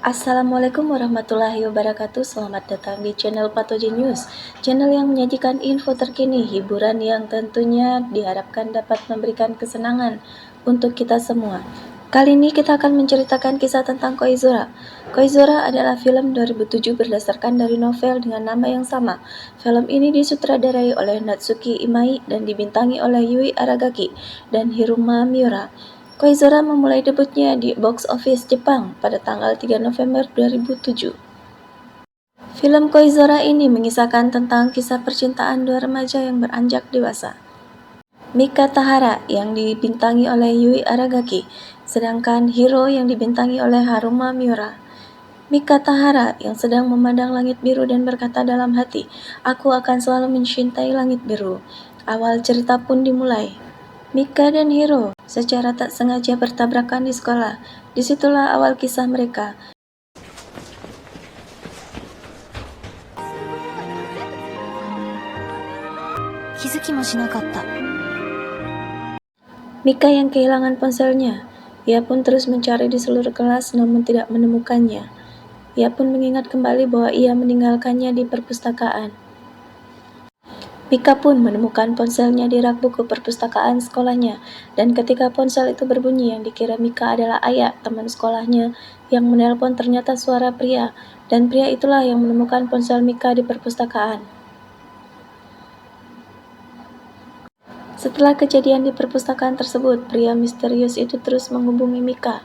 Assalamualaikum warahmatullahi wabarakatuh. Selamat datang di channel Patogen News, channel yang menyajikan info terkini, hiburan yang tentunya diharapkan dapat memberikan kesenangan untuk kita semua. Kali ini kita akan menceritakan kisah tentang Koizora. Koizora adalah film 2007 berdasarkan dari novel dengan nama yang sama. Film ini disutradarai oleh Natsuki Imai dan dibintangi oleh Yui Aragaki dan Hiruma Miura. Koizora memulai debutnya di box office Jepang pada tanggal 3 November 2007. Film Koizora ini mengisahkan tentang kisah percintaan dua remaja yang beranjak dewasa. Mika Tahara yang dibintangi oleh Yui Aragaki, sedangkan Hiro yang dibintangi oleh Haruma Miura. Mika Tahara yang sedang memandang langit biru dan berkata dalam hati, "Aku akan selalu mencintai langit biru." Awal cerita pun dimulai. Mika dan Hiro secara tak sengaja bertabrakan di sekolah. Disitulah awal kisah mereka. Mika yang kehilangan ponselnya. Ia pun terus mencari di seluruh kelas namun tidak menemukannya. Ia pun mengingat kembali bahwa ia meninggalkannya di perpustakaan. Mika pun menemukan ponselnya di rak buku perpustakaan sekolahnya, dan ketika ponsel itu berbunyi yang dikira Mika adalah Ayah, teman sekolahnya, yang menelpon ternyata suara pria, dan pria itulah yang menemukan ponsel Mika di perpustakaan. Setelah kejadian di perpustakaan tersebut, pria misterius itu terus menghubungi Mika.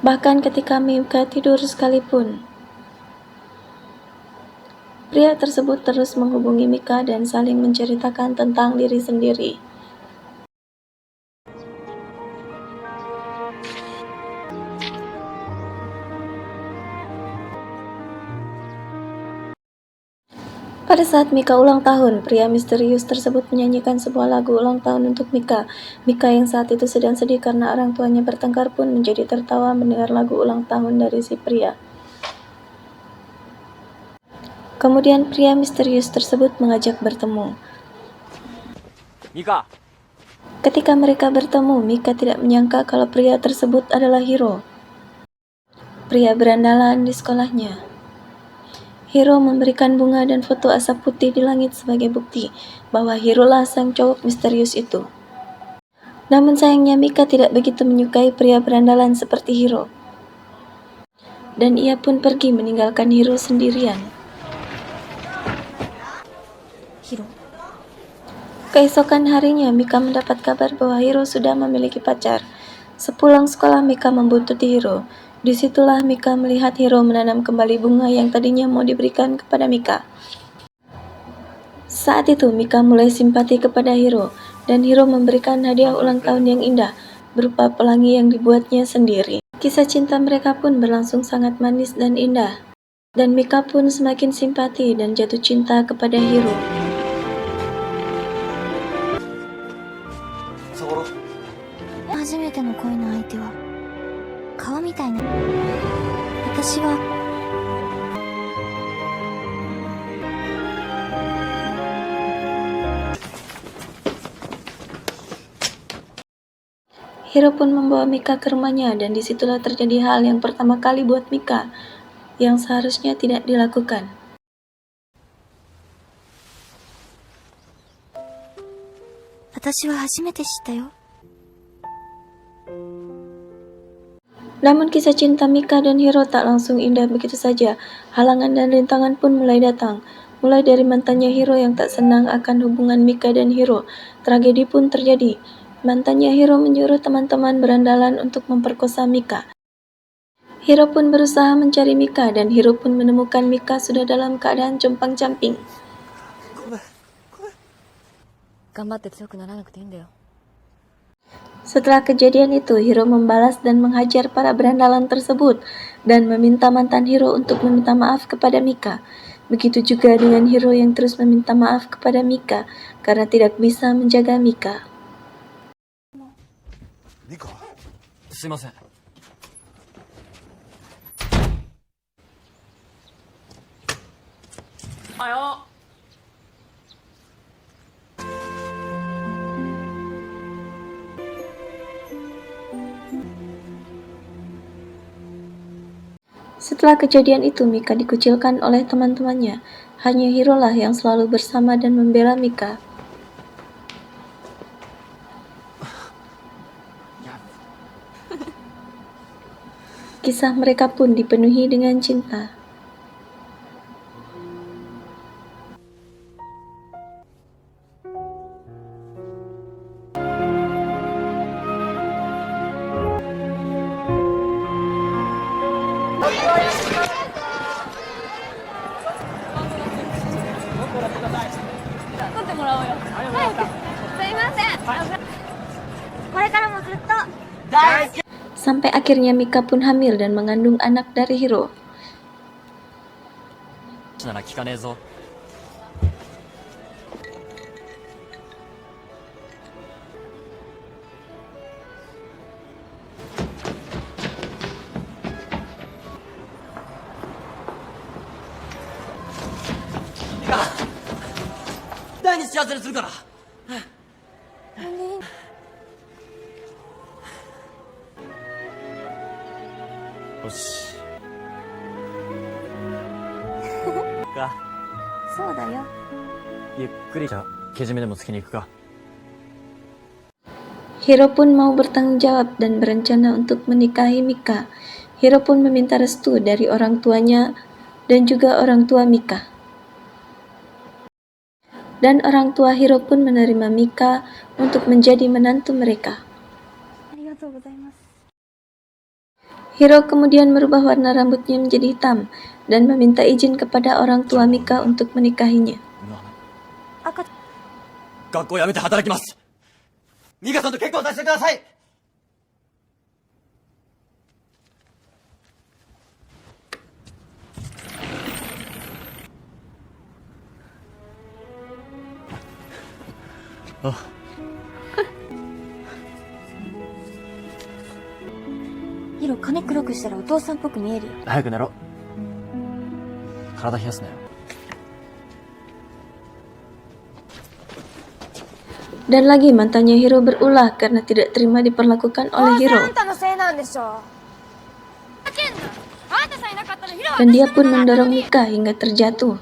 Bahkan ketika Mika tidur sekalipun, pria tersebut terus menghubungi Mika dan saling menceritakan tentang diri sendiri. Pada saat Mika ulang tahun, pria misterius tersebut menyanyikan sebuah lagu ulang tahun untuk Mika. Mika yang saat itu sedang sedih karena orang tuanya bertengkar pun menjadi tertawa mendengar lagu ulang tahun dari si pria. Kemudian pria misterius tersebut mengajak bertemu. Mika. Ketika mereka bertemu, Mika tidak menyangka kalau pria tersebut adalah Hiro, pria berandalan di sekolahnya. Hiro memberikan bunga dan foto asap putih di langit sebagai bukti bahwa Hiro lah sang cowok misterius itu. Namun sayangnya Mika tidak begitu menyukai pria berandalan seperti Hiro. Dan ia pun pergi meninggalkan Hiro sendirian. Keesokan harinya Mika mendapat kabar bahwa Hiro sudah memiliki pacar. Sepulang sekolah Mika membuntuti Hiro. Disitulah Mika melihat Hiro menanam kembali bunga yang tadinya mau diberikan kepada Mika. Saat itu Mika mulai simpati kepada Hiro, dan Hiro memberikan hadiah ulang tahun yang indah, berupa pelangi yang dibuatnya sendiri. Kisah cinta mereka pun berlangsung sangat manis dan indah, dan Mika pun semakin simpati dan jatuh cinta kepada Hiro. Hiro pun membawa Mika ke rumahnya, dan disitulah terjadi hal yang pertama kali buat Mika, yang seharusnya tidak dilakukan. Namun kisah cinta Mika dan Hiro tak langsung indah begitu saja. Halangan dan rintangan pun mulai datang. Mulai dari mantannya Hiro yang tak senang akan hubungan Mika dan Hiro, tragedi pun terjadi. Mantannya Hiro menyuruh teman-teman berandalan untuk memperkosa Mika. Hiro pun berusaha mencari Mika, dan Hiro pun menemukan Mika sudah dalam keadaan compang-camping. Setelah kejadian itu, Hiro membalas dan menghajar para berandalan tersebut dan meminta mantan Hiro untuk meminta maaf kepada Mika. Begitu juga dengan Hiro yang terus meminta maaf kepada Mika karena tidak bisa menjaga Mika. Mika? すいません。Ayo. Setelah kejadian itu, Mika dikucilkan oleh teman-temannya. Hanya Hiro lah yang selalu bersama dan membela Mika. Kisah mereka pun dipenuhi dengan cinta. Sampai akhirnya Mika pun hamil dan mengandung anak dari Hiro. なら聞かねえぞ。いいか、第に幸せにするから。よし。か。そうだよ。ゆっくりじゃけじめでもつけに行くか。 Hiro pun mau bertanggung jawab dan berencana untuk menikahi Mika. Hiro pun meminta restu dari orang tuanya dan juga orang tua Mika. Dan orang tua Hiro pun menerima Mika untuk menjadi menantu mereka. ありがとうございます。 Hiro kemudian merubah warna rambutnya menjadi hitam dan meminta izin kepada orang tua Mika untuk menikahinya. 学校辞めて働きます。ミカさんと結婚させてください。あ、ヒロ、髪黒くしたらお父さんっぽく見えるよ。早く寝ろ。体冷やすなよ。 Dan lagi mantannya Hiro berulah karena tidak terima diperlakukan oleh Hiro. Dan dia pun mendorong Mika hingga terjatuh.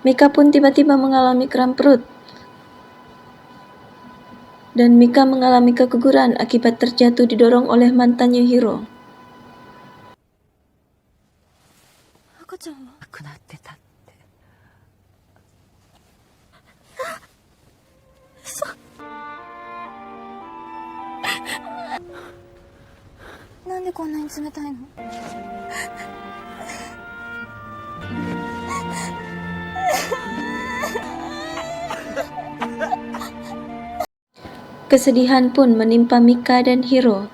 Mika pun tiba-tiba mengalami kram perut. Dan Mika mengalami keguguran akibat terjatuh didorong oleh mantannya Hiro. Kesedihan pun menimpa Mika dan Hiro.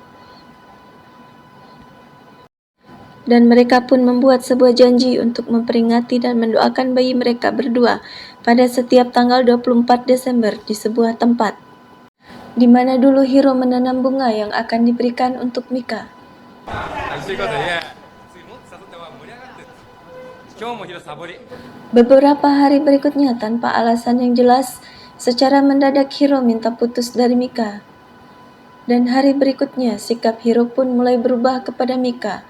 Dan mereka pun membuat sebuah janji untuk memperingati dan mendoakan bayi mereka berdua pada setiap tanggal 24 Desember di sebuah tempat, di mana dulu Hiro menanam bunga yang akan diberikan untuk Mika. Beberapa hari berikutnya, tanpa alasan yang jelas, secara mendadak Hiro minta putus dari Mika. Dan hari berikutnya, sikap Hiro pun mulai berubah kepada Mika.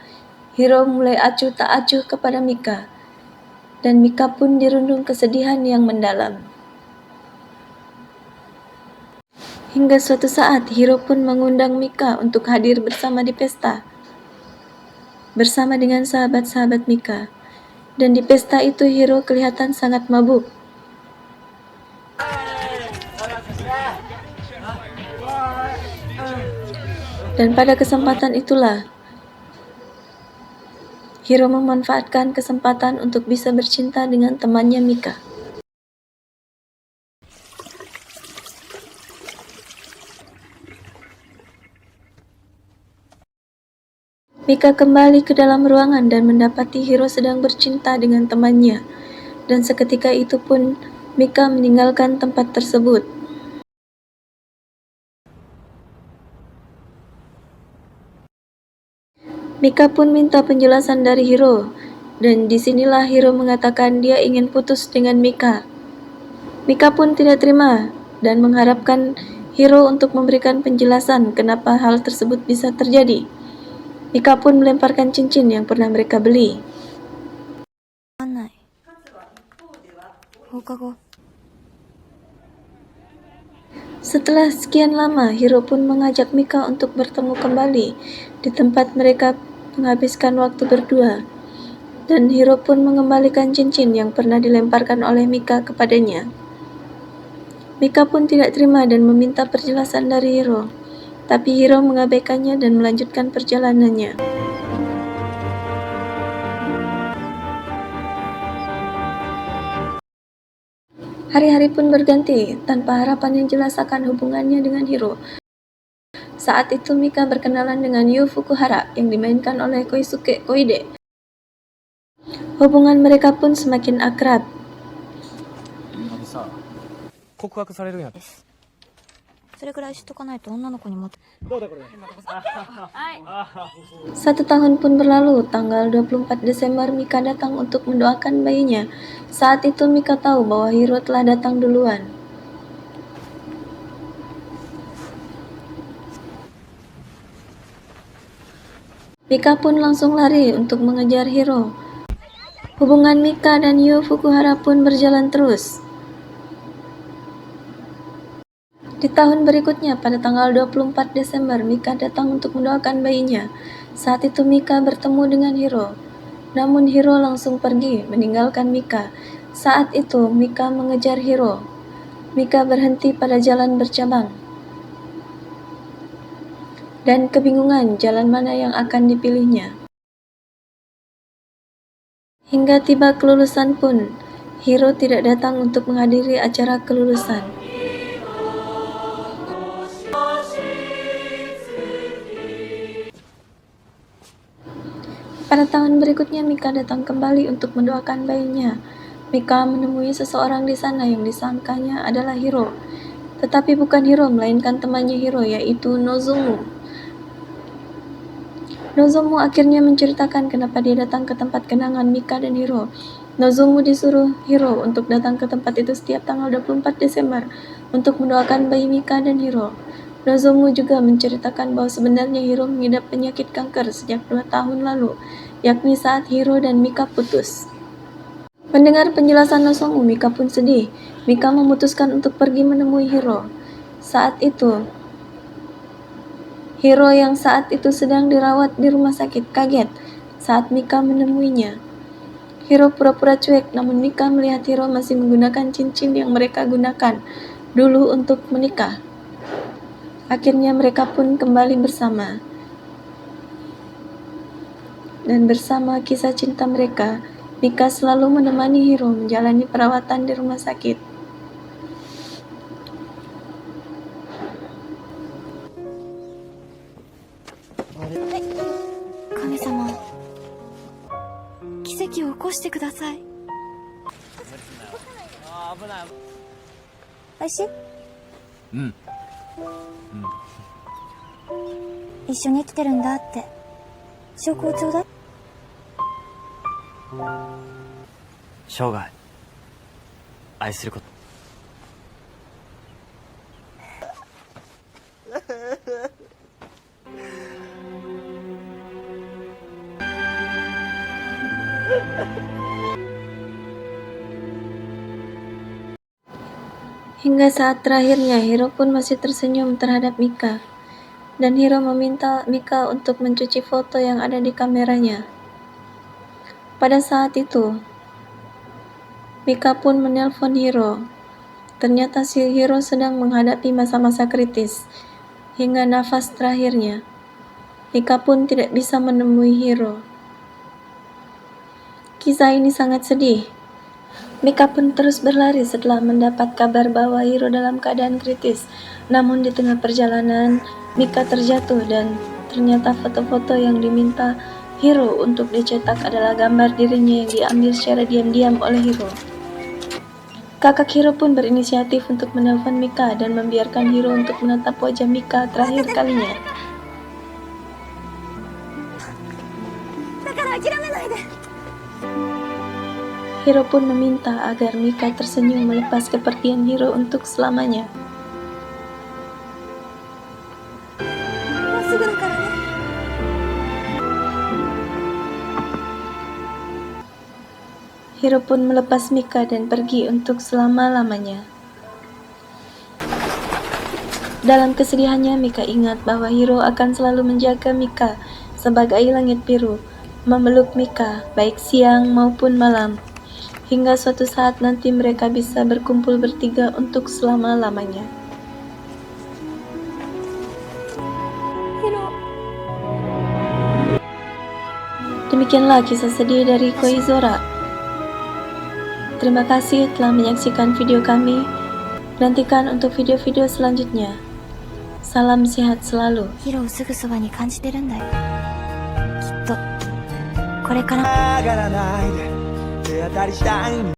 Hiro mulai acuh tak acuh kepada Mika. Dan Mika pun dirundung kesedihan yang mendalam. Hingga suatu saat, Hiro pun mengundang Mika untuk hadir bersama di pesta. Bersama dengan sahabat-sahabat Mika. Dan di pesta itu Hiro kelihatan sangat mabuk. Dan pada kesempatan itulah, Hiro memanfaatkan kesempatan untuk bisa bercinta dengan temannya Mika. Mika kembali ke dalam ruangan dan mendapati Hiro sedang bercinta dengan temannya. Dan seketika itu pun Mika meninggalkan tempat tersebut. Mika pun minta penjelasan dari Hiro, dan disinilah Hiro mengatakan dia ingin putus dengan Mika. Mika pun tidak terima dan mengharapkan Hiro untuk memberikan penjelasan kenapa hal tersebut bisa terjadi. Mika pun melemparkan cincin yang pernah mereka beli. わかんない。放課後、 Setelah sekian lama, Hiro pun mengajak Mika untuk bertemu kembali di tempat mereka menghabiskan waktu berdua. Dan Hiro pun mengembalikan cincin yang pernah dilemparkan oleh Mika kepadanya. Mika pun tidak terima dan meminta penjelasan dari Hiro. Tapi Hiro mengabaikannya dan melanjutkan perjalanannya. Hari-hari pun berganti, tanpa harapan yang jelas akan hubungannya dengan Hiro. Saat itu Mika berkenalan dengan Yu Fukuhara yang dimainkan oleh Koisuke Koide. Hubungan mereka pun semakin akrab. 告白されるんやった。それくらい知っとかないと女の子にも。どうだこれ。 1 tahun pun berlalu, tanggal 24 Desember Mika datang untuk mendoakan bayinya. Saat itu Mika tahu bahwa Hiro telah datang duluan. Mika pun langsung lari untuk mengejar Hiro. Hubungan Mika dan Yu Fukuhara pun berjalan terus. Di tahun berikutnya, pada tanggal 24 Desember, Mika datang untuk mendoakan bayinya. Saat itu Mika bertemu dengan Hiro. Namun Hiro langsung pergi, meninggalkan Mika. Saat itu Mika mengejar Hiro. Mika berhenti pada jalan bercabang. Dan kebingungan jalan mana yang akan dipilihnya. Hingga tiba kelulusan pun, Hiro tidak datang untuk menghadiri acara kelulusan. Pada tahun berikutnya, Mika datang kembali untuk mendoakan bayinya. Mika menemui seseorang di sana yang disangkanya adalah Hiro. Tetapi bukan Hiro, melainkan temannya Hiro, yaitu Nozomu. Nozomu akhirnya menceritakan kenapa dia datang ke tempat kenangan Mika dan Hiro. Nozomu disuruh Hiro untuk datang ke tempat itu setiap tanggal 24 Desember untuk mendoakan bayi Mika dan Hiro. Nozomu juga menceritakan bahwa sebenarnya Hiro mengidap penyakit kanker sejak 2 tahun lalu, yakni saat Hiro dan Mika putus. Mendengar penjelasan Nozomu, Mika pun sedih. Mika memutuskan untuk pergi menemui Hiro. Saat itu, Hiro yang saat itu sedang dirawat di rumah sakit kaget saat Mika menemuinya. Hiro pura-pura cuek, namun Mika melihat Hiro masih menggunakan cincin yang mereka gunakan dulu untuk menikah. Akhirnya mereka pun kembali bersama. Dan bersama kisah cinta mereka, Mika selalu menemani Hiro menjalani perawatan di rumah sakit. Kami sama, 奇跡を起こしてください。おいしい？うん。一緒に生きてるんだって証拠をちょうだい。生涯愛すること。Hingga saat terakhirnya, Hiro pun masih tersenyum terhadap Mika. Dan Hiro meminta Mika untuk mencuci foto yang ada di kameranya. Pada saat itu, Mika pun menelpon Hiro. Ternyata si Hiro sedang menghadapi masa-masa kritis. Hingga nafas terakhirnya, Mika pun tidak bisa menemui Hiro. Kisah ini sangat sedih. Mika pun terus berlari setelah mendapat kabar bahwa Hiro dalam keadaan kritis. Namun di tengah perjalanan, Mika terjatuh dan ternyata foto-foto yang diminta Hiro untuk dicetak adalah gambar dirinya yang diambil secara diam-diam oleh Hiro. Kakak Hiro pun berinisiatif untuk menelpon Mika dan membiarkan Hiro untuk menatap wajah Mika terakhir kalinya. だから諦めないで。 Hiro pun meminta agar Mika tersenyum melepas kepergian Hiro untuk selamanya. もうすぐだからね。 Hiro pun melepas Mika dan pergi untuk selama-lamanya. Dalam kesedihannya, Mika ingat bahwa Hiro akan selalu menjaga Mika sebagai langit biru, memeluk Mika baik siang maupun malam, hingga suatu saat nanti mereka bisa berkumpul bertiga untuk selama-lamanya. Hiro. Demikianlah kisah sedih dari Koizora. Terima kasih telah menyaksikan video kami. Nantikan untuk video-video selanjutnya. Salam sehat selalu. ヒロをすぐそばに感じてるんだよ。きっとこれから。上がらないで手当たり次第に